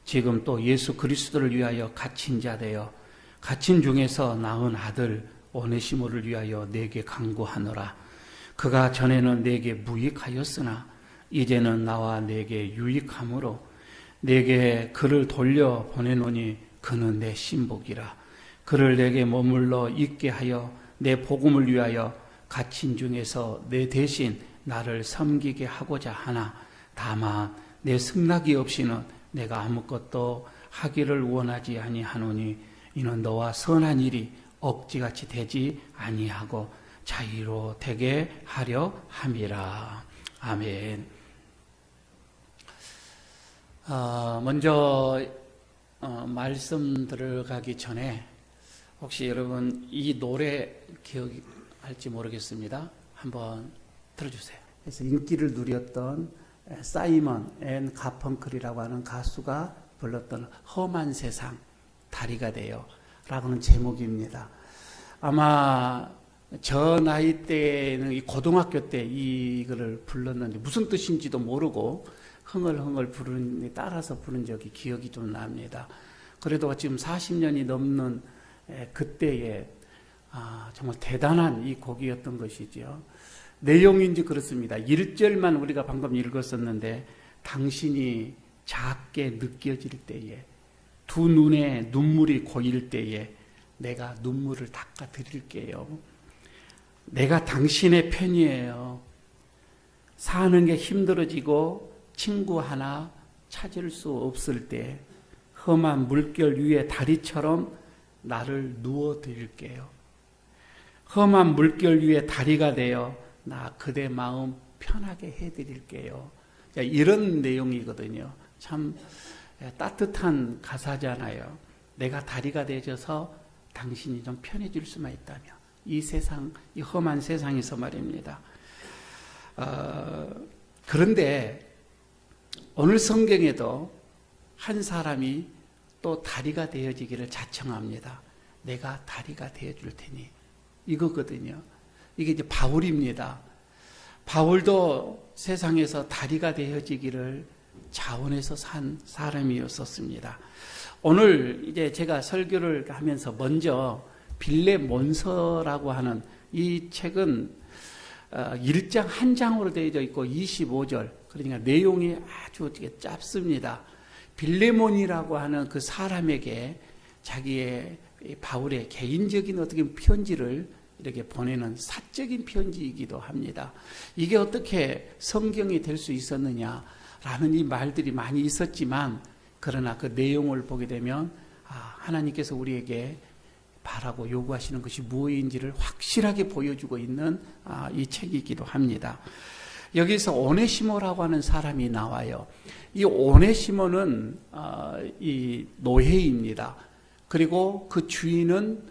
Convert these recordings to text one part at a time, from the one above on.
지금 또 예수 그리스도를 위하여 갇힌 자 되어 갇힌 중에서 낳은 아들 오네시모를 위하여 내게 간구하노라. 그가 전에는 내게 무익하였으나 이제는 나와 내게 유익함으로 내게 그를 돌려 보내노니 그는 내 신복이라. 그를 내게 머물러 있게 하여 내 복음을 위하여 갇힌 중에서 내 대신 나를 섬기게 하고자 하나 다만 내 승낙이 없이는 내가 아무것도 하기를 원하지 아니하노니 이는 너와 선한 일이 억지같이 되지 아니하고 자유로 되게 하려 함이라. 아멘. 먼저 말씀 들어가기 전에 혹시 여러분 이 노래 기억할지 모르겠습니다. 한번 들어주세요. 그래서 인기를 누렸던 사이먼 앤 가펑클이라고 하는 가수가 불렀던 험한 세상 다리가 되어 라고는 제목입니다. 아마 저 나이 때는 이 고등학교 때 이거를 불렀는데 무슨 뜻인지도 모르고 흥얼흥얼 따라서 부른 적이 기억이 좀 납니다. 그래도 지금 40년이 넘는 그때에 정말 대단한 이 곡이었던 것이죠. 내용인지 그렇습니다. 1절만 우리가 방금 읽었었는데 당신이 작게 느껴질 때에 두 눈에 눈물이 고일 때에 내가 눈물을 닦아 드릴게요. 내가 당신의 편이에요. 사는 게 힘들어지고 친구 하나 찾을 수 없을 때 험한 물결 위에 다리처럼 나를 누워 드릴게요. 험한 물결 위에 다리가 되어 나 그대 마음 편하게 해드릴게요. 이런 내용이거든요. 참 따뜻한 가사잖아요. 내가 다리가 되어서 당신이 좀 편해질 수만 있다면 이 세상, 이 험한 세상에서 말입니다. 그런데 오늘 성경에도 한 사람이 또 다리가 되어지기를 자청합니다. 내가 다리가 되어줄 테니 이거거든요. 이게 이제 바울입니다. 바울도 세상에서 다리가 되어지기를 자원해서 산 사람이었었습니다. 오늘 이제 제가 설교를 하면서 먼저 빌레몬서라고 하는 이 책은 1장 한 장으로 되어져 있고 25절, 그러니까 내용이 아주 짧습니다. 빌레몬이라고 하는 그 사람에게 자기의 바울의 개인적인 어떻게 편지를 이렇게 보내는 사적인 편지이기도 합니다. 이게 어떻게 성경이 될 수 있었느냐라는 이 말들이 많이 있었지만 그러나 그 내용을 보게 되면 하나님께서 우리에게 바라고 요구하시는 것이 무엇인지를 확실하게 보여주고 있는 이 책이기도 합니다. 여기서 오네시모라고 하는 사람이 나와요. 이 오네시모는 이 노예입니다. 그리고 그 주인은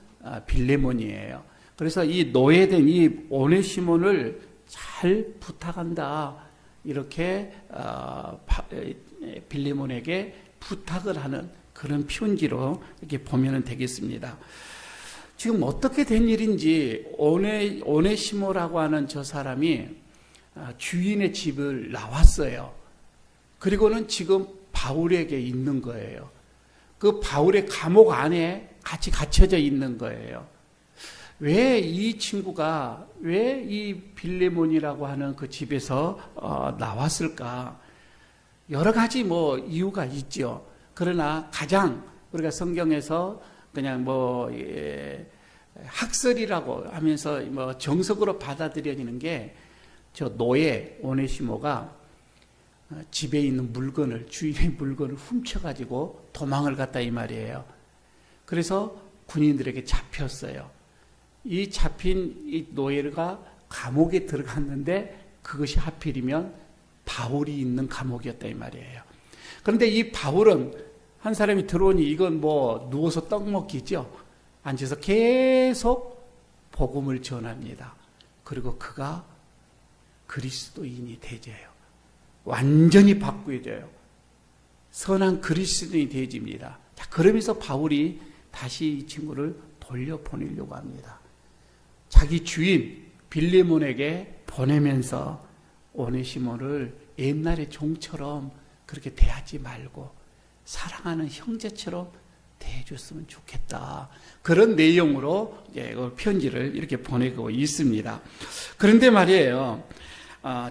빌레몬이에요. 그래서 이 노예된 이 오네시모를 잘 부탁한다. 이렇게 빌레몬에게 부탁을 하는 그런 편지로 이렇게 보면 되겠습니다. 지금 어떻게 된 일인지 오네시모라고 하는 저 사람이 주인의 집을 나왔어요. 그리고는 지금 바울에게 있는 거예요. 그 바울의 감옥 안에 같이 갇혀져 있는 거예요. 왜 이 친구가 왜 이 빌레몬이라고 하는 그 집에서 나왔을까? 여러 가지 이유가 있죠. 그러나 가장 우리가 성경에서 그냥 학설이라고 하면서 정석으로 받아들여지는 게 저 노예 오네시모가 집에 있는 물건을, 주인의 물건을 훔쳐가지고 도망을 갔다 이 말이에요. 그래서 군인들에게 잡혔어요. 이 잡힌 이 노예가 감옥에 들어갔는데 그것이 하필이면 바울이 있는 감옥이었다 이 말이에요. 그런데 이 바울은 한 사람이 들어오니 이건 누워서 떡 먹기죠. 앉아서 계속 복음을 전합니다. 그리고 그가 그리스도인이 되져요. 완전히 바꾸어져요. 선한 그리스도인이 되어집니다. 자, 그러면서 바울이 다시 이 친구를 돌려보내려고 합니다. 자기 주인 빌레몬에게 보내면서 오네시모를 옛날의 종처럼 그렇게 대하지 말고 사랑하는 형제처럼 대해줬으면 좋겠다. 그런 내용으로 편지를 이렇게 보내고 있습니다. 그런데 말이에요.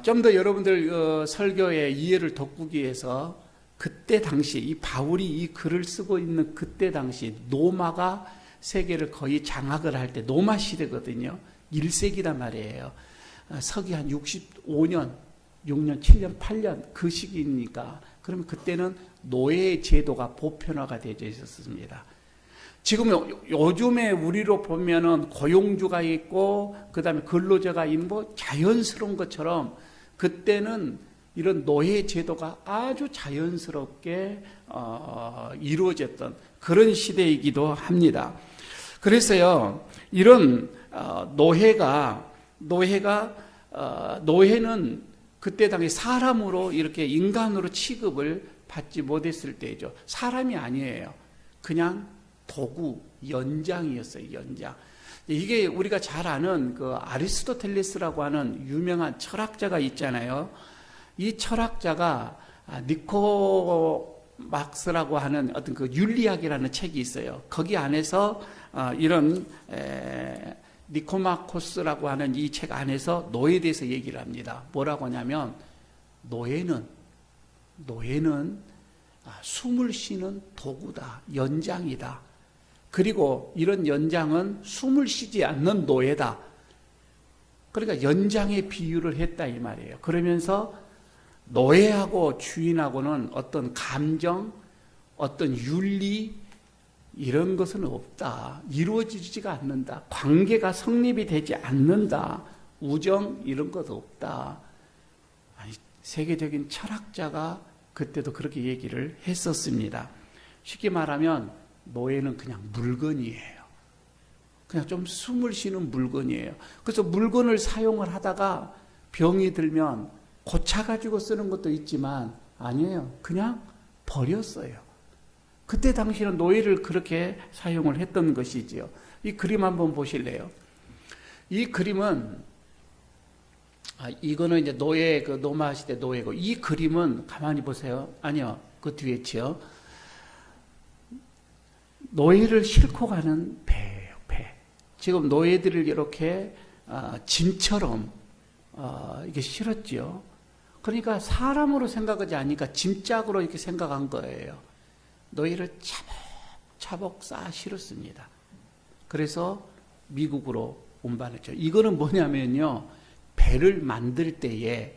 좀 더 여러분들 설교의 이해를 돋구기 위해서 그때 당시 이 바울이 이 글을 쓰고 있는 그때 당시 로마가 세계를 거의 장악을 할 때 로마 시대거든요. 1세기란 말이에요. 서기 한 65년, 6년, 7년, 8년 그 시기니까 그러면 그때는 노예 제도가 보편화가 되어 있었습니다. 지금 요즘에 우리로 보면은 고용주가 있고 그다음에 근로자가 있는 뭐 자연스러운 것처럼 그때는 이런 노예 제도가 아주 자연스럽게 이루어졌던 그런 시대이기도 합니다. 그래서요, 이런 노예는 그때 당시 사람으로 이렇게 인간으로 취급을 받지 못했을 때죠. 사람이 아니에요. 그냥 도구, 연장이었어요. 연장. 이게 우리가 잘 아는 그 아리스토텔레스라고 하는 유명한 철학자가 있잖아요. 이 철학자가 니코막스라고 하는 어떤 그 윤리학이라는 책이 있어요. 거기 안에서 이런 니코마코스라고 하는 이 책 안에서 노예에 대해서 얘기를 합니다. 뭐라고 하냐면 노예는 숨을 쉬는 도구다, 연장이다. 그리고 이런 연장은 숨을 쉬지 않는 노예다. 그러니까 연장의 비유를 했다 이 말이에요. 그러면서 노예하고 주인하고는 어떤 감정, 어떤 윤리 이런 것은 없다. 이루어지지가 않는다. 관계가 성립이 되지 않는다. 우정 이런 것 없다. 아니, 세계적인 철학자가 그때도 그렇게 얘기를 했었습니다. 쉽게 말하면 노예는 그냥 물건이에요. 그냥 좀 숨을 쉬는 물건이에요. 그래서 물건을 사용을 하다가 병이 들면 고쳐가지고 쓰는 것도 있지만 아니에요. 그냥 버렸어요. 그때 당시는 노예를 그렇게 사용을 했던 것이지요. 이 그림 한번 보실래요? 이 그림은 이거는 이제 로마 시대 노예고, 이 그림은 가만히 보세요. 아니요, 그 뒤에 있죠. 노예를 싣고 가는 배예요, 배. 지금 노예들을 이렇게 짐처럼 이게 실었죠. 그러니까 사람으로 생각하지 않으니까 짐짝으로 이렇게 생각한 거예요. 노예를 차곡차곡 쌓아 실었습니다. 그래서 미국으로 운반했죠. 이거는 뭐냐면요, 배를 만들 때에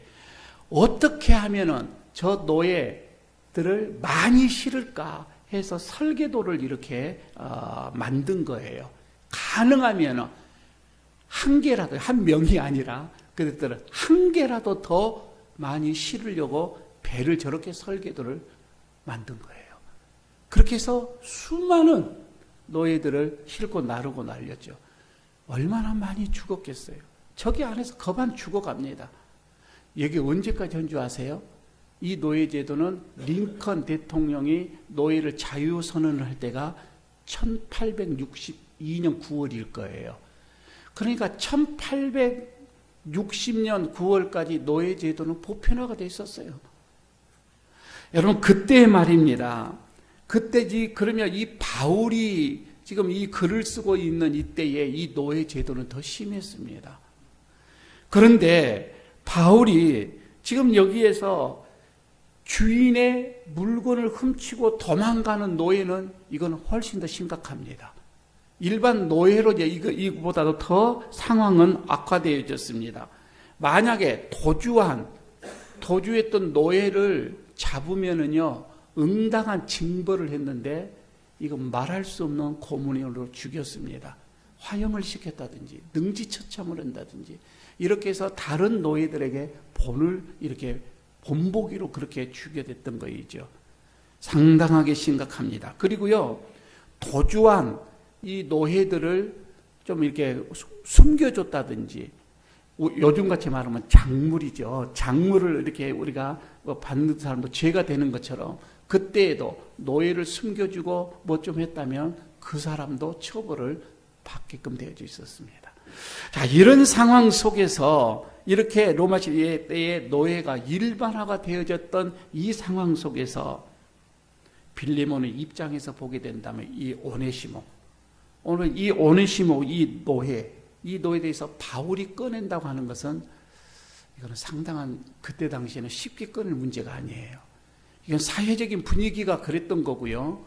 어떻게 하면은 저 노예들을 많이 실을까 해서 설계도를 이렇게 만든 거예요. 가능하면은 한 개라도, 한 명이 아니라 그들은 한 개라도 더 많이 실으려고 배를 저렇게 설계도를 만든 거예요. 그렇게 해서 수많은 노예들을 싣고 나르고 날렸죠. 얼마나 많이 죽었겠어요. 저기 안에서 거반 죽어갑니다. 이게 언제까지 한 줄 아세요? 이 노예 제도는 링컨 대통령이 노예를 자유선언을 할 때가 1862년 9월일 거예요. 그러니까 1860년 9월까지 노예 제도는 보편화가 돼 있었어요. 여러분, 그때 말입니다. 그때지. 그러면 이 바울이 지금 이 글을 쓰고 있는 이때에 이 노예 제도는 더 심했습니다. 그런데 바울이 지금 여기에서 주인의 물건을 훔치고 도망가는 노예는 이건 훨씬 더 심각합니다. 일반 노예로 이거보다도 더 상황은 악화되어졌습니다. 만약에 도주했던 노예를 잡으면은요, 응당한 징벌을 했는데 이건 말할 수 없는 고문으로 죽였습니다. 화형을 시켰다든지 능지처참을 한다든지 이렇게 해서 다른 노예들에게 본을 이렇게 본보기로 그렇게 죽여댔던 거이죠. 상당하게 심각합니다. 그리고요, 도주한 이 노예들을 좀 이렇게 숨겨줬다든지, 요즘같이 말하면 작물이죠. 작물을 이렇게 우리가 받는 사람도 죄가 되는 것처럼 그때에도 노예를 숨겨주고 뭐 좀 했다면 그 사람도 처벌을 받게끔 되어져 있었습니다. 자, 이런 상황 속에서 이렇게 로마 시대 때의 노예가 일반화가 되어졌던 이 상황 속에서 빌레몬의 입장에서 보게 된다면 이 오네시모, 오늘 이 오네시모, 이 노예에 대해서 바울이 꺼낸다고 하는 것은 이거는 상당한, 그때 당시에는 쉽게 꺼낼 문제가 아니에요. 이건 사회적인 분위기가 그랬던 거고요.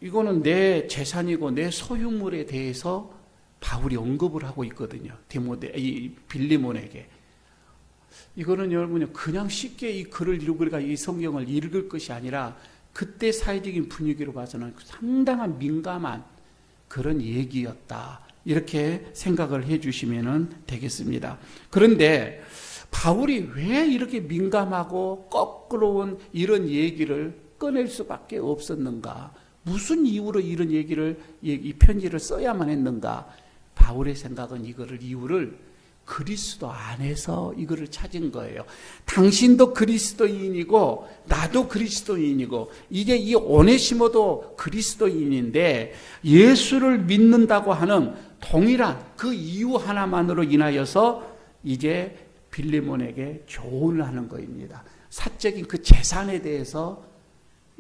이거는 내 재산이고 내 소유물에 대해서 바울이 언급을 하고 있거든요. 이 빌레몬에게. 이거는 여러분요, 그냥 쉽게 이 글을 읽으니까 이 성경을 읽을 것이 아니라 그때 사회적인 분위기로 봐서는 상당한 민감한 그런 얘기였다. 이렇게 생각을 해 주시면 되겠습니다. 그런데 바울이 왜 이렇게 민감하고 거꾸로운 이런 얘기를 꺼낼 수밖에 없었는가? 무슨 이유로 이런 이 편지를 써야만 했는가? 바울의 생각은 이유를 그리스도 안에서 이거를 찾은 거예요. 당신도 그리스도인이고 나도 그리스도인이고 이제 이 오네시모도 그리스도인인데 예수를 믿는다고 하는 동일한 그 이유 하나만으로 인하여서 이제 빌레몬에게 조언을 하는 거입니다. 사적인 그 재산에 대해서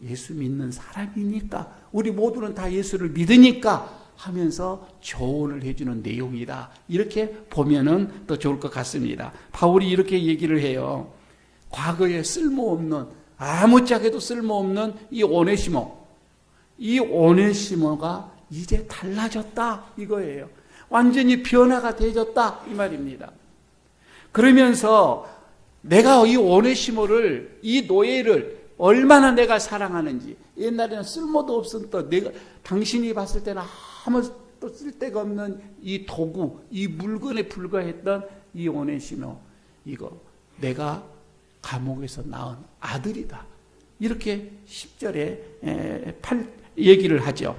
예수 믿는 사람이니까 우리 모두는 다 예수를 믿으니까 하면서 조언을 해주는 내용이다. 이렇게 보면은 더 좋을 것 같습니다. 바울이 이렇게 얘기를 해요. 과거에 쓸모없는, 아무짝에도 쓸모없는 이 오네시모가 이제 달라졌다 이거예요. 완전히 변화가 되어졌다 이 말입니다. 그러면서 내가 이 오네시모를, 이 노예를 얼마나 내가 사랑하는지, 옛날에는 쓸모도 없었던 당신이 봤을 때는 아무것도 쓸데가 없는 이 도구, 이 물건에 불과했던 이 오네시모, 이거 내가 감옥에서 낳은 아들이다. 이렇게 10절에 얘기를 하죠.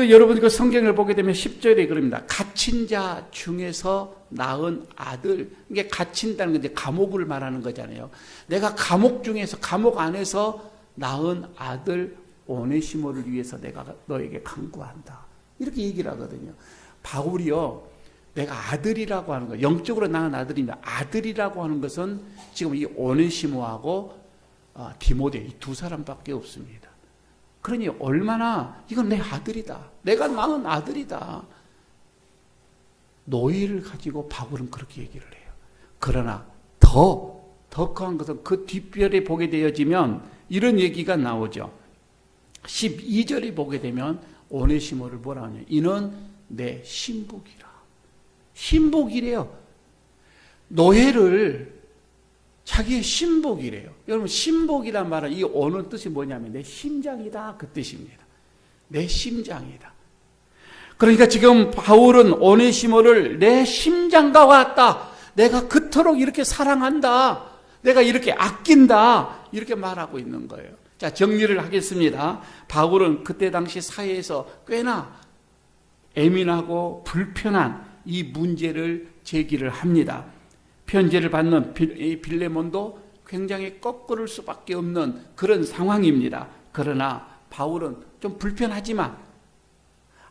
여러분 성경을 보게 되면 10절에 그럽니다. 갇힌 자 중에서 낳은 아들. 이게 갇힌다는 건 이제 감옥을 말하는 거잖아요. 내가 감옥 안에서 낳은 아들 오네시모를 위해서 내가 너에게 간구한다. 이렇게 얘기를 하거든요. 바울이요, 내가 아들이라고 하는 거, 영적으로 낳은 아들입니다. 아들이라고 하는 것은 지금 이 오네시모하고 디모데 이 두 사람밖에 없습니다. 그러니 얼마나 이건 내 아들이다. 내가 낳은 아들이다. 노예를 가지고 바울은 그렇게 얘기를 해요. 그러나 더 커한 것은 그 뒷별에 보게 되어지면 이런 얘기가 나오죠. 12절에 보게 되면 오네시모를 뭐라 하냐. 이는 내 신복이라. 신복이래요. 노예를 자기의 신복이래요. 여러분 신복이란 말은 이 어느 뜻이 뭐냐면 내 심장이다 그 뜻입니다. 내 심장이다. 그러니까 지금 바울은 오네시모를 내 심장과 같다. 내가 그토록 이렇게 사랑한다. 내가 이렇게 아낀다. 이렇게 말하고 있는 거예요. 자, 정리를 하겠습니다. 바울은 그때 당시 사회에서 꽤나 예민하고 불편한 이 문제를 제기를 합니다. 편지를 받는 빌레몬도 굉장히 거꾸를 수밖에 없는 그런 상황입니다. 그러나 바울은 좀 불편하지만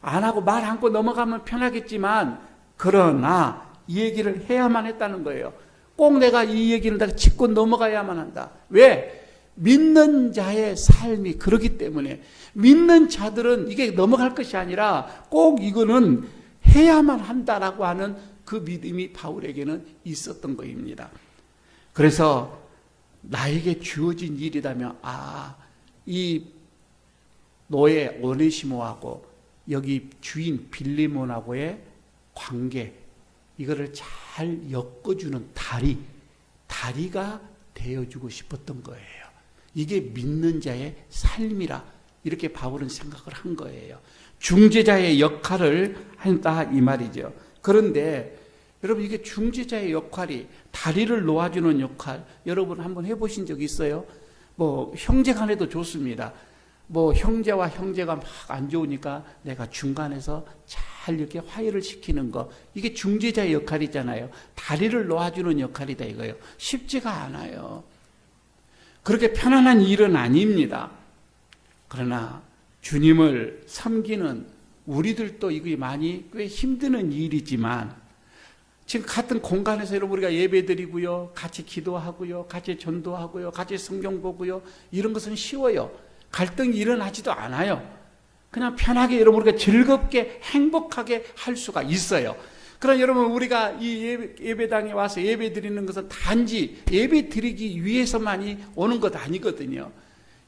안 하고 말 않고 넘어가면 편하겠지만 그러나 이 얘기를 해야만 했다는 거예요. 꼭 내가 이 얘기를 다 짚고 넘어가야만 한다. 왜? 믿는 자의 삶이 그렇기 때문에 믿는 자들은 이게 넘어갈 것이 아니라 꼭 이거는 해야만 한다라고 하는 그 믿음이 바울에게는 있었던 것입니다. 그래서 나에게 주어진 일이라면 이 노예 오네시모하고 여기 주인 빌레몬하고의 관계 이거를 잘 엮어주는 다리가 되어주고 싶었던 거예요. 이게 믿는 자의 삶이라 이렇게 바울은 생각을 한 거예요. 중재자의 역할을 한다 이 말이죠. 그런데 여러분 이게 중재자의 역할이 다리를 놓아주는 역할 여러분 한번 해보신 적 있어요? 뭐 형제간에도 좋습니다. 뭐 형제와 형제가 막 안 좋으니까 내가 중간에서 잘 이렇게 화해를 시키는 거 이게 중재자의 역할이잖아요. 다리를 놓아주는 역할이다 이거예요. 쉽지가 않아요. 그렇게 편안한 일은 아닙니다. 그러나 주님을 섬기는 우리들도 이게 꽤 힘드는 일이지만 지금 같은 공간에서 여러분 우리가 예배드리고요. 같이 기도하고요. 같이 전도하고요. 같이 성경 보고요. 이런 것은 쉬워요. 갈등이 일어나지도 않아요. 그냥 편하게 여러분 우리가 즐겁게 행복하게 할 수가 있어요. 그러나 여러분 우리가 이 예배당에 와서 예배 드리는 것은 단지 예배 드리기 위해서만이 오는 것 아니거든요.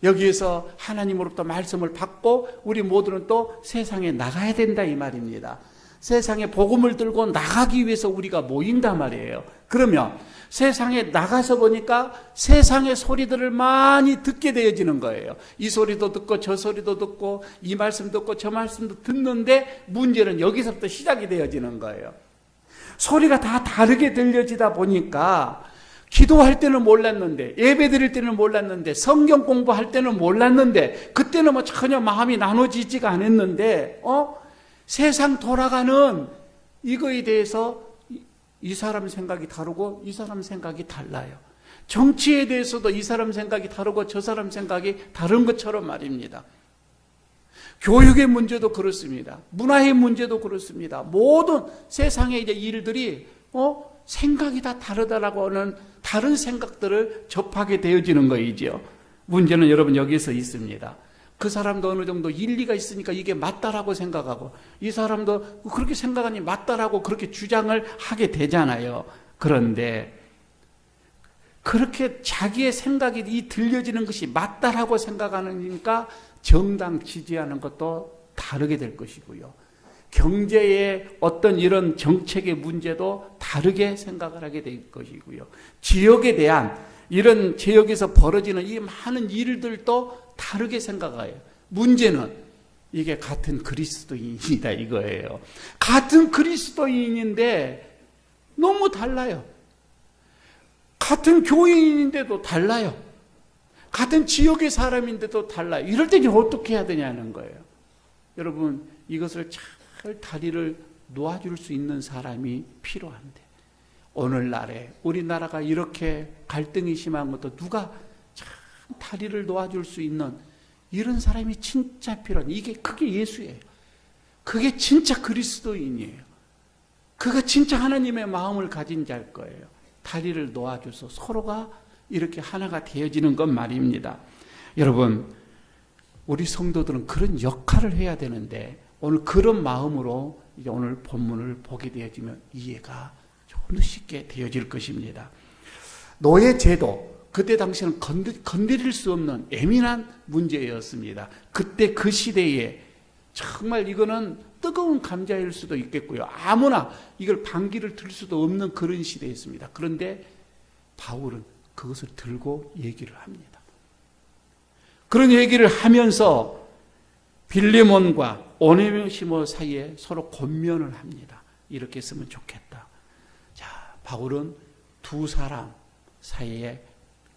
여기에서 하나님으로부터 말씀을 받고 우리 모두는 또 세상에 나가야 된다 이 말입니다. 세상에 복음을 들고 나가기 위해서 우리가 모인단 말이에요. 그러면 세상에 나가서 보니까 세상의 소리들을 많이 듣게 되어지는 거예요. 이 소리도 듣고 저 소리도 듣고 이 말씀 듣고 저 말씀도 듣는데 문제는 여기서부터 시작이 되어지는 거예요. 소리가 다 다르게 들려지다 보니까 기도할 때는 몰랐는데, 예배 드릴 때는 몰랐는데, 성경 공부할 때는 몰랐는데, 그때는 뭐 전혀 마음이 나눠지지가 않았는데, 세상 돌아가는 이거에 대해서 이 사람 생각이 다르고 이 사람 생각이 달라요. 정치에 대해서도 이 사람 생각이 다르고 저 사람 생각이 다른 것처럼 말입니다. 교육의 문제도 그렇습니다. 문화의 문제도 그렇습니다. 모든 세상의 이제 일들이 생각이 다 다르다라고 하는 다른 생각들을 접하게 되어지는 거이죠. 문제는 여러분 여기서 있습니다. 그 사람도 어느 정도 일리가 있으니까 이게 맞다라고 생각하고 이 사람도 그렇게 생각하니 맞다라고 그렇게 주장을 하게 되잖아요. 그런데 그렇게 자기의 생각이 이 들려지는 것이 맞다라고 생각하니까 정당 지지하는 것도 다르게 될 것이고요. 경제의 어떤 이런 정책의 문제도 다르게 생각을 하게 될 것이고요. 지역에 대한 이런 지역에서 벌어지는 이 많은 일들도 다르게 생각해요. 문제는 이게 같은 그리스도인이다 이거예요. 같은 그리스도인인데 너무 달라요. 같은 교인인데도 달라요. 같은 지역의 사람인데도 달라요. 이럴 때 이제 어떻게 해야 되냐는 거예요. 여러분 이것을 잘 다리를 놓아줄 수 있는 사람이 필요한데 오늘날에 우리나라가 이렇게 갈등이 심한 것도 누가 참 다리를 놓아줄 수 있는 이런 사람이 진짜 필요한, 이게 그게 예수예요. 그게 진짜 그리스도인이에요. 그가 진짜 하나님의 마음을 가진 자일 거예요. 다리를 놓아줘서 서로가 이렇게 하나가 되어지는 것 말입니다. 여러분 우리 성도들은 그런 역할을 해야 되는데 오늘 그런 마음으로 이제 오늘 본문을 보게 되어지면 이해가 좀 더 쉽게 되어질 것입니다. 노예 제도, 그때 당시에는 건드릴 수 없는 예민한 문제였습니다. 그때 그 시대에 정말 이거는 뜨거운 감자일 수도 있겠고요. 아무나 이걸 반기를 들 수도 없는 그런 시대였습니다. 그런데 바울은 그것을 들고 얘기를 합니다. 그런 얘기를 하면서 빌레몬과 오네시모 사이에 서로 권면을 합니다. 이렇게 했으면 좋겠다. 자, 바울은 두 사람 사이에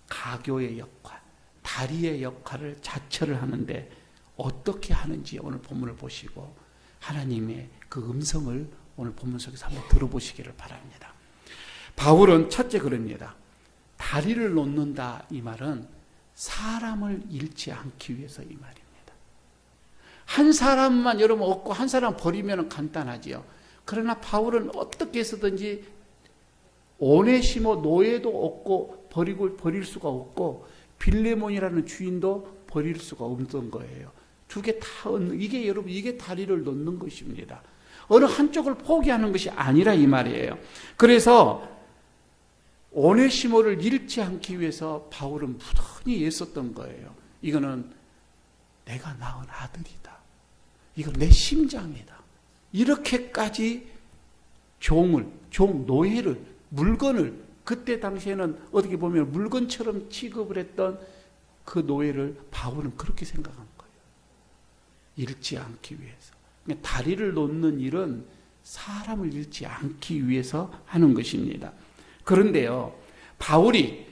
가교의 역할, 다리의 역할을 자처를 하는데 어떻게 하는지 오늘 본문을 보시고 하나님의 그 음성을 오늘 본문 속에서 한번 들어보시기를 바랍니다. 바울은 첫째 그럽니다. 다리를 놓는다 이 말은 사람을 잃지 않기 위해서 이 말입니다. 한 사람만 여러분 얻고 한 사람 버리면 간단하지요. 그러나 바울은 어떻게 해서든지 오네시모 노예도 얻고 버릴 수가 없고 빌레몬이라는 주인도 버릴 수가 없던 거예요. 두 개 다 이게 여러분 이게 다리를 놓는 것입니다. 어느 한쪽을 포기하는 것이 아니라 이 말이에요. 그래서 오네시모를 잃지 않기 위해서 바울은 무던히 애썼던 거예요. 이거는 내가 낳은 아들이다. 이거 내 심장이다. 이렇게까지 노예를, 물건을, 그때 당시에는 어떻게 보면 물건처럼 취급을 했던 그 노예를 바울은 그렇게 생각한 거예요. 잃지 않기 위해서. 다리를 놓는 일은 사람을 잃지 않기 위해서 하는 것입니다. 그런데요, 바울이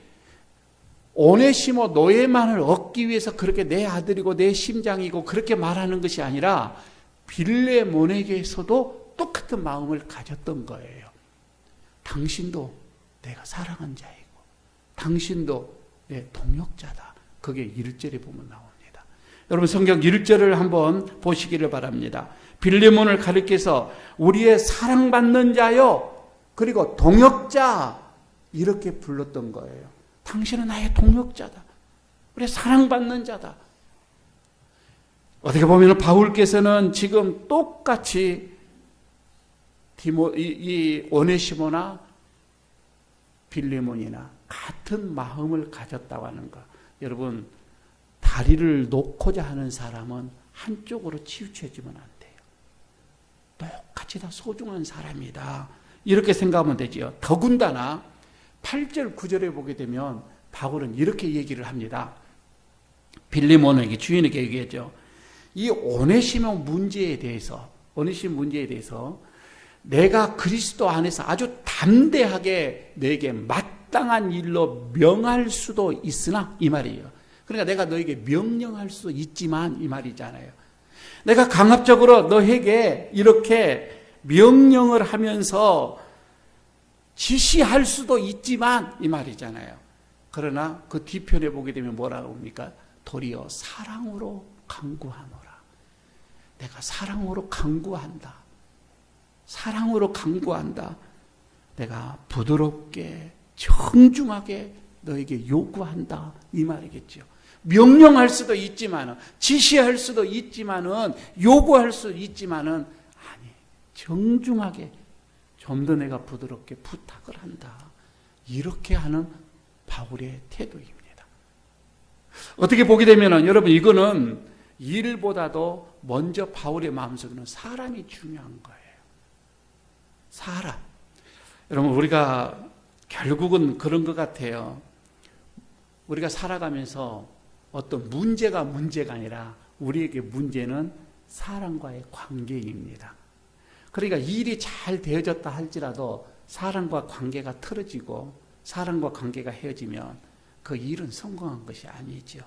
오네시모 노예만을 얻기 위해서 그렇게 내 아들이고 내 심장이고 그렇게 말하는 것이 아니라 빌레몬에게서도 똑같은 마음을 가졌던 거예요. 당신도 내가 사랑한 자이고 당신도 내 동역자다. 그게 1절에 보면 나옵니다. 여러분 성경 1절을 한번 보시기를 바랍니다. 빌레몬을 가리켜서 우리의 사랑받는 자요 그리고 동역자 이렇게 불렀던 거예요. 당신은 나의 동역자다. 우리 사랑받는 자다. 어떻게 보면 바울께서는 지금 똑같이 이 오네시모나 빌레몬이나 같은 마음을 가졌다고 하는 것. 여러분, 다리를 놓고자 하는 사람은 한쪽으로 치우쳐지면 안 돼요. 똑같이 다 소중한 사람이다. 이렇게 생각하면 되지요. 더군다나 8절 9절에 보게 되면 바울은 이렇게 얘기를 합니다. 빌레몬에게, 주인에게 얘기했죠. 이 오네시모 문제에 대해서 내가 그리스도 안에서 아주 담대하게 너에게 마땅한 일로 명할 수도 있으나, 이 말이에요. 그러니까 내가 너에게 명령할 수도 있지만, 이 말이잖아요. 내가 강압적으로 너에게 이렇게 명령을 하면서 지시할 수도 있지만, 이 말이잖아요. 그러나 그 뒤편에 보게 되면 뭐라고 합니까? 도리어 사랑으로 강구하노라. 내가 사랑으로 강구한다. 사랑으로 강구한다. 내가 부드럽게 정중하게 너에게 요구한다. 이 말이겠죠. 명령할 수도 있지만은, 지시할 수도 있지만은, 요구할 수도 있지만은, 아니, 정중하게 좀 더 내가 부드럽게 부탁을 한다. 이렇게 하는 바울의 태도입니다. 어떻게 보게 되면은, 여러분, 이거는 일보다도 먼저 바울의 마음속에는 사람이 중요한 거예요. 사람. 여러분, 우리가 결국은 그런 것 같아요. 우리가 살아가면서 어떤 문제가 아니라 우리에게 문제는 사람과의 관계입니다. 그러니까 일이 잘 되어졌다 할지라도 사람과 관계가 틀어지고 사람과 관계가 헤어지면 그 일은 성공한 것이 아니죠.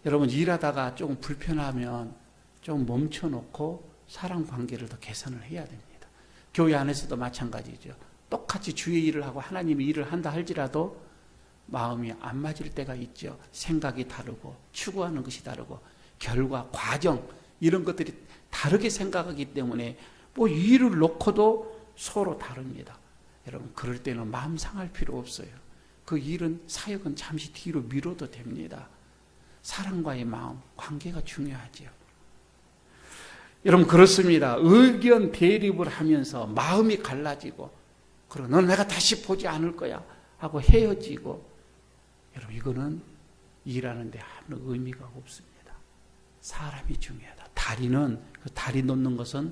여러분, 일하다가 조금 불편하면 좀 멈춰놓고 사람 관계를 더 개선을 해야 됩니다. 교회 안에서도 마찬가지죠. 똑같이 주의 일을 하고 하나님의 일을 한다 할지라도 마음이 안 맞을 때가 있죠. 생각이 다르고 추구하는 것이 다르고 결과, 과정 이런 것들이 다르게 생각하기 때문에 뭐 일을 놓고도 서로 다릅니다. 여러분, 그럴 때는 마음 상할 필요 없어요. 그 일은, 사역은 잠시 뒤로 미뤄도 됩니다. 사람과의 마음, 관계가 중요하죠. 여러분, 그렇습니다. 의견 대립을 하면서 마음이 갈라지고, 그러고 너는 내가 다시 보지 않을 거야 하고 헤어지고, 여러분, 이거는 일하는데 아무 의미가 없습니다. 사람이 중요하다. 다리는, 그 다리 놓는 것은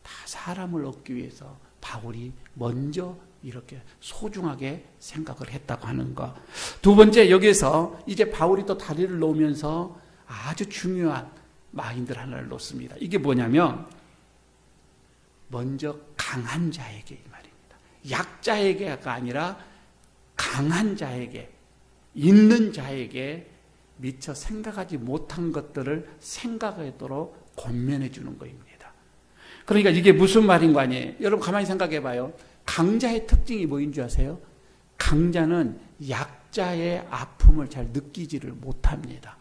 다 사람을 얻기 위해서 바울이 먼저 이렇게 소중하게 생각을 했다고 하는 것. 두 번째, 여기에서 이제 바울이 또 다리를 놓으면서 아주 중요한 마인드를 하나를 놓습니다. 이게 뭐냐면, 먼저 강한 자에게, 이 말입니다. 약자에게가 아니라 강한 자에게, 있는 자에게 미처 생각하지 못한 것들을 생각하도록 권면해 주는 것입니다. 그러니까 이게 무슨 말인 거 아니에요? 여러분, 가만히 생각해 봐요. 강자의 특징이 뭐인 줄 아세요? 강자는 약자의 아픔을 잘 느끼지를 못합니다.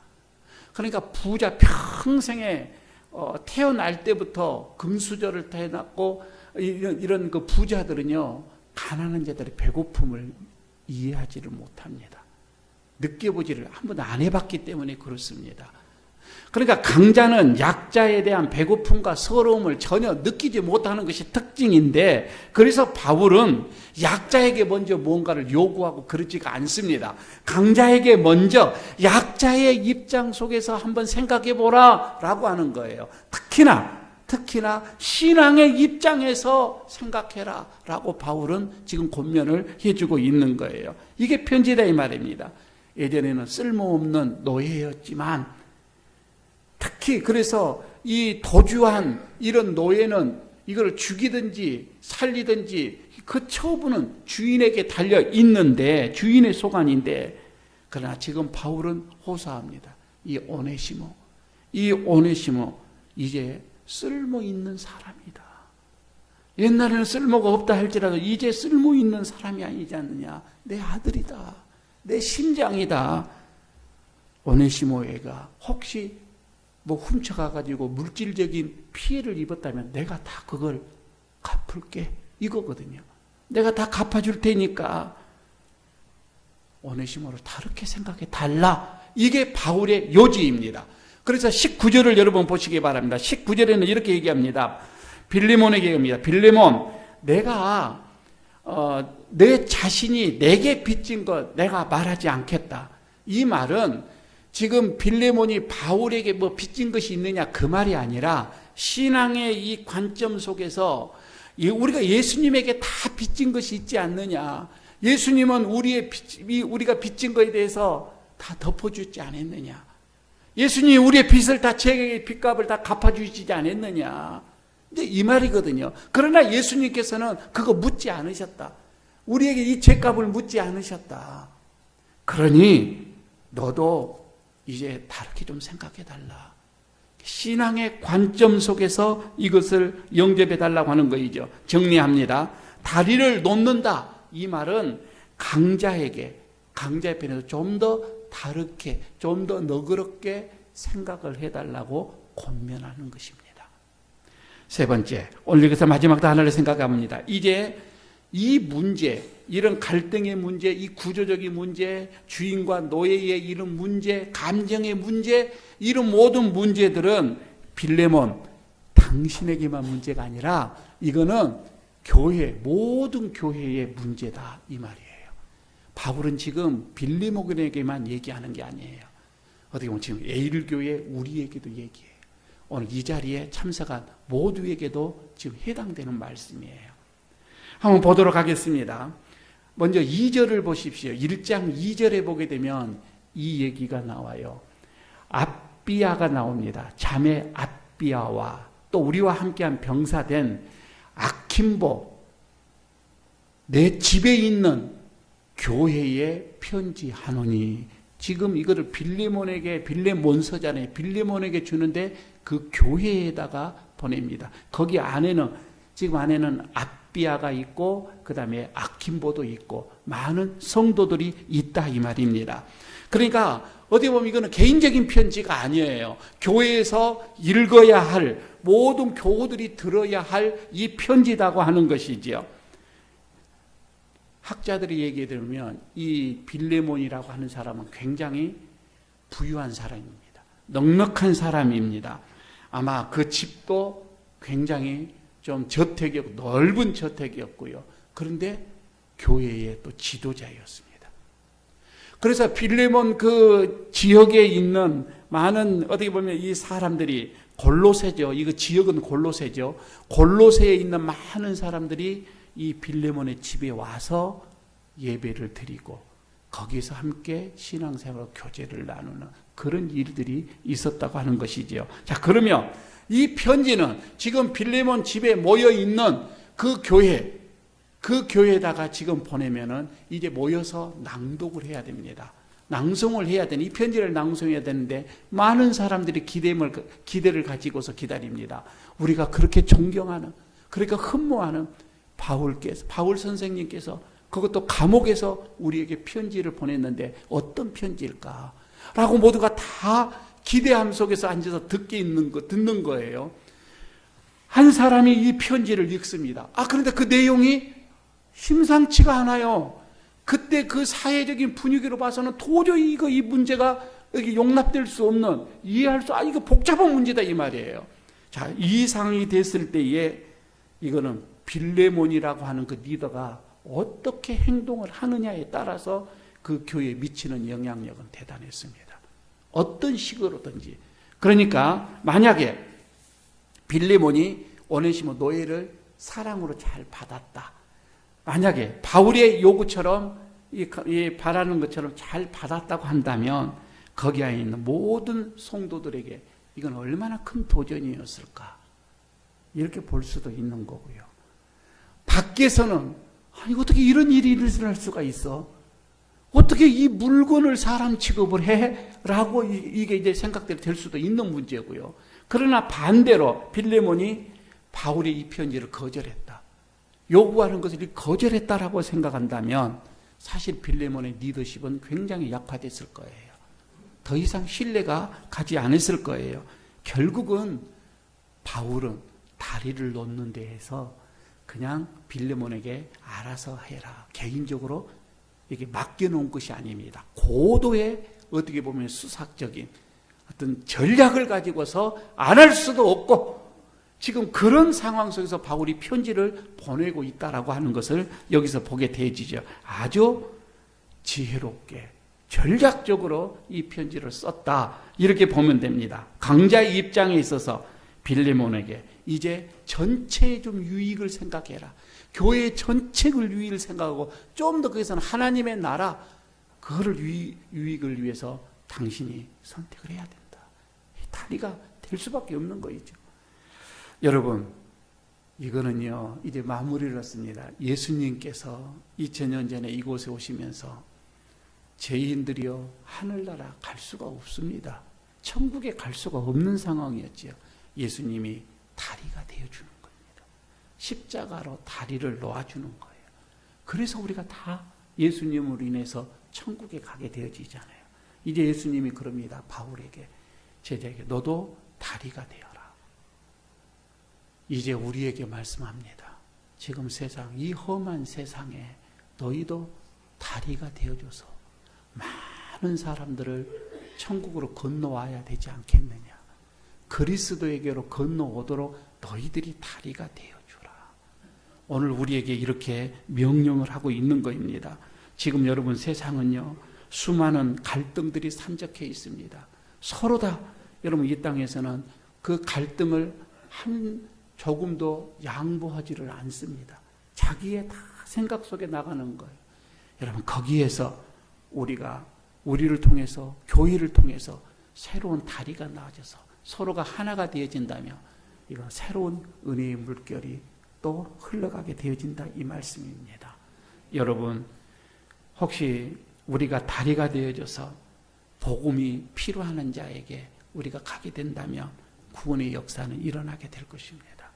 그러니까 부자 평생에 태어날 때부터 금수저를 태어났고 이런 그 부자들은요, 가난한 자들의 배고픔을 이해하지를 못합니다. 느껴보지를 한 번도 안 해봤기 때문에 그렇습니다. 그러니까 강자는 약자에 대한 배고픔과 서러움을 전혀 느끼지 못하는 것이 특징인데, 그래서 바울은 약자에게 먼저 뭔가를 요구하고 그러지가 않습니다. 강자에게 먼저 약자의 입장 속에서 한번 생각해보라 라고 하는 거예요. 특히나 신앙의 입장에서 생각해라 라고 바울은 지금 권면을 해주고 있는 거예요. 이게 편지다 이 말입니다. 예전에는 쓸모없는 노예였지만, 특히 그래서 이 도주한 이런 노예는 이걸 죽이든지 살리든지 그 처분은 주인에게 달려 있는데, 주인의 소관인데, 그러나 지금 바울은 호소합니다. 이 오네시모 이제 쓸모 있는 사람이다. 옛날에는 쓸모가 없다 할지라도 이제 쓸모 있는 사람이 아니지 않느냐. 내 아들이다. 내 심장이다. 오네시모가 혹시 뭐 훔쳐가가지고 물질적인 피해를 입었다면 내가 다 그걸 갚을게, 이거거든요. 내가 다 갚아줄 테니까 오네시모를 다르게 생각해 달라. 이게 바울의 요지입니다. 그래서 19절을 여러분 보시기 바랍니다. 19절에는 이렇게 얘기합니다. 빌레몬에게 얘기합니다. 빌레몬, 내가 내 자신이 내게 빚진 것 내가 말하지 않겠다. 이 말은 지금 빌레몬이 바울에게 뭐 빚진 것이 있느냐 그 말이 아니라 신앙의 이 관점 속에서 우리가 예수님에게 다 빚진 것이 있지 않느냐. 예수님은 우리가 빚진 것에 대해서 다 덮어주지 않았느냐. 예수님이 우리의 빚을 다 죄의 빚값을 다 갚아주시지 않았느냐. 이제 이 말이거든요. 그러나 예수님께서는 그거 묻지 않으셨다. 우리에게 이 죄값을 묻지 않으셨다. 그러니 너도 이제 다르게 좀 생각해달라. 신앙의 관점 속에서 이것을 영접해달라고 하는 거이죠. 정리합니다. 다리를 놓는다. 이 말은 강자의 편에서 좀 더 다르게, 좀 더 너그럽게 생각을 해달라고 권면하는 것입니다. 세 번째, 오늘 여기서 마지막 단어를 생각합니다. 이제 이 문제, 이런 갈등의 문제, 이 구조적인 문제, 주인과 노예의 이런 문제, 감정의 문제, 이런 모든 문제들은 빌레몬, 당신에게만 문제가 아니라 이거는 교회, 모든 교회의 문제다 이 말이에요. 바울은 지금 빌레몬에게만 얘기하는 게 아니에요. 어떻게 보면 지금 에일교회 우리에게도 얘기해요. 오늘 이 자리에 참석한 모두에게도 지금 해당되는 말씀이에요. 한번 보도록 하겠습니다. 먼저 2절을 보십시오. 1장 2절에 보게 되면 이 얘기가 나와요. 압비아가 나옵니다. 자매 압비아와 또 우리와 함께한 병사된 아킴보, 내 집에 있는 교회에 편지하노니. 지금 이거를 빌레몬서잖아요. 빌레몬에게 주는데 그 교회에다가 보냅니다. 거기 지금 안에는 압비아가 있고 그 다음에 아킴보도 있고 많은 성도들이 있다 이 말입니다. 그러니까 어떻게 보면 이거는 개인적인 편지가 아니에요. 교회에서 읽어야 할, 모든 교우들이 들어야 할 이 편지라고 하는 것이지요. 학자들이 얘기해 들으면 이 빌레몬이라고 하는 사람은 굉장히 부유한 사람입니다. 넉넉한 사람입니다. 아마 그 집도 굉장히 좀 넓은 저택이었고요. 그런데 교회의 또 지도자였습니다. 그래서 빌레몬 그 지역에 있는 많은 어떻게 보면 이 사람들이 골로새죠. 이거 지역은 골로새죠. 골로새에 있는 많은 사람들이 이 빌레몬의 집에 와서 예배를 드리고 거기서 함께 신앙생활 교제를 나누는 그런 일들이 있었다고 하는 것이지요. 자, 그러면 이 편지는 지금 빌레몬 집에 모여 있는 그 교회에다가 지금 보내면은 이제 모여서 낭독을 해야 됩니다. 낭송을 해야 되는, 이 편지를 낭송해야 되는데 많은 사람들이 기대를 가지고서 기다립니다. 우리가 그렇게 존경하는, 그러니까 흠모하는 바울 선생님께서 그것도 감옥에서 우리에게 편지를 보냈는데 어떤 편지일까? 라고 모두가 다 기대함 속에서 앉아서 듣는 거예요. 한 사람이 이 편지를 읽습니다. 그런데 그 내용이 심상치가 않아요. 그때 그 사회적인 분위기로 봐서는 도저히 이 문제가 여기 용납될 수 없는, 이해할 수, 이거 복잡한 문제다 이 말이에요. 자, 이 상황이 됐을 때에 이거는 빌레몬이라고 하는 그 리더가 어떻게 행동을 하느냐에 따라서 그 교회에 미치는 영향력은 대단했습니다. 어떤 식으로든지. 그러니까 만약에 빌레몬이 오네시모 노예를 사랑으로 잘 받았다. 만약에 바울의 요구처럼 바라는 것처럼 잘 받았다고 한다면 거기 안에 있는 모든 성도들에게 이건 얼마나 큰 도전이었을까. 이렇게 볼 수도 있는 거고요. 밖에서는 어떻게 이런 일이 일어날 수가 있어? 어떻게 이 물건을 사람 취급을 해? 라고 이게 이제 생각될 수도 있는 문제고요. 그러나 반대로 빌레몬이 바울의 이 편지를 거절했다. 요구하는 것을 거절했다라고 생각한다면 사실 빌레몬의 리더십은 굉장히 약화됐을 거예요. 더 이상 신뢰가 가지 않았을 거예요. 결국은 바울은 다리를 놓는 데에서 그냥 빌레몬에게 알아서 해라. 개인적으로 이게 맡겨놓은 것이 아닙니다. 고도의 어떻게 보면 수사적인 어떤 전략을 가지고서 안 할 수도 없고 지금 그런 상황 속에서 바울이 편지를 보내고 있다라고 하는 것을 여기서 보게 되어지죠. 아주 지혜롭게 전략적으로 이 편지를 썼다 이렇게 보면 됩니다. 강자의 입장에 있어서 빌레몬에게 이제 전체의 좀 유익을 생각해라. 교회 전체의 유익을 생각하고 좀 더 거기서는 하나님의 나라 그거를 유익을 위해서 당신이 선택을 해야 된다. 다리가 될 수밖에 없는 거이죠. 여러분 이거는요 이제 마무리를 했습니다. 예수님께서 2000년 전에 이곳에 오시면서 죄인들이요 하늘나라 갈 수가 없습니다. 천국에 갈 수가 없는 상황이었지요. 예수님이 다리가 되어주는 겁니다. 십자가로 다리를 놓아주는 거예요. 그래서 우리가 다 예수님으로 인해서 천국에 가게 되어지잖아요. 이제 예수님이 그럽니다. 바울에게 제자에게 너도 다리가 되어라. 이제 우리에게 말씀합니다. 지금 세상 이 험한 세상에 너희도 다리가 되어줘서 많은 사람들을 천국으로 건너와야 되지 않겠느냐. 그리스도에게로 건너오도록 너희들이 다리가 되어주라. 오늘 우리에게 이렇게 명령을 하고 있는 것입니다. 지금 여러분 세상은요 수많은 갈등들이 산적해 있습니다. 서로 다 여러분 이 땅에서는 그 갈등을 한 조금도 양보하지를 않습니다. 자기의 다 생각 속에 나가는 거예요. 여러분 거기에서 우리를 통해서 교회를 통해서 새로운 다리가 나아져서 서로가 하나가 되어진다면 이거 새로운 은혜의 물결이 또 흘러가게 되어진다 이 말씀입니다. 여러분 혹시 우리가 다리가 되어져서 복음이 필요한 자에게 우리가 가게 된다면 구원의 역사는 일어나게 될 것입니다.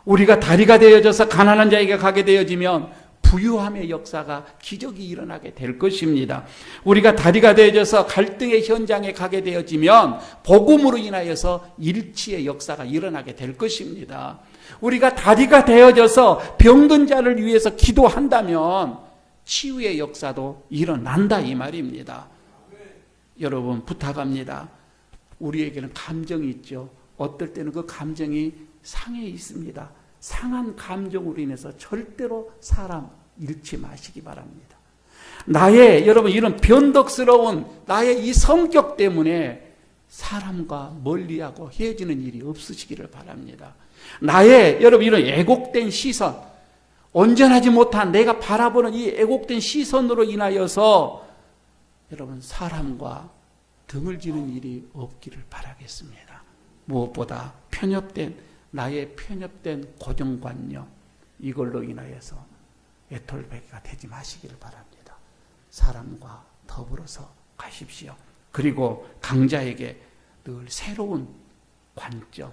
우리가 다리가 되어져서 가난한 자에게 가게 되어지면 부유함의 역사가 기적이 일어나게 될 것입니다. 우리가 다리가 되어져서 갈등의 현장에 가게 되어지면 복음으로 인하여서 일치의 역사가 일어나게 될 것입니다. 우리가 다리가 되어져서 병든 자를 위해서 기도한다면 치유의 역사도 일어난다 이 말입니다. 여러분 부탁합니다. 우리에게는 감정이 있죠. 어떨 때는 그 감정이 상해 있습니다. 상한 감정으로 인해서 절대로 사람 잃지 마시기 바랍니다. 여러분 이런 변덕스러운 나의 이 성격 때문에 사람과 멀리하고 헤어지는 일이 없으시기를 바랍니다. 여러분 이런 애곡된 시선, 온전하지 못한 내가 바라보는 이 애곡된 시선으로 인하여서 여러분 사람과 등을 지는 일이 없기를 바라겠습니다. 무엇보다 나의 편협된 고정관념 이걸로 인하여서 애톨배기가 되지 마시기를 바랍니다. 사람과 더불어서 가십시오. 그리고 강자에게 늘 새로운 관점,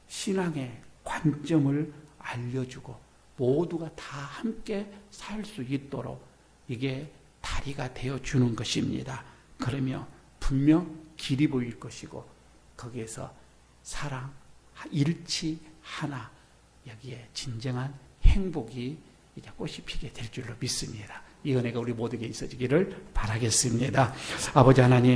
신앙의 관점을 알려주고 모두가 다 함께 살 수 있도록 이게 다리가 되어주는 것입니다. 그러면 분명 길이 보일 것이고 거기에서 사랑, 일치, 하나 여기에 진정한 행복이 이제 꽃이 피게 될 줄로 믿습니다. 이 은혜가 우리 모두에게 있어지기를 바라겠습니다. 아버지 하나님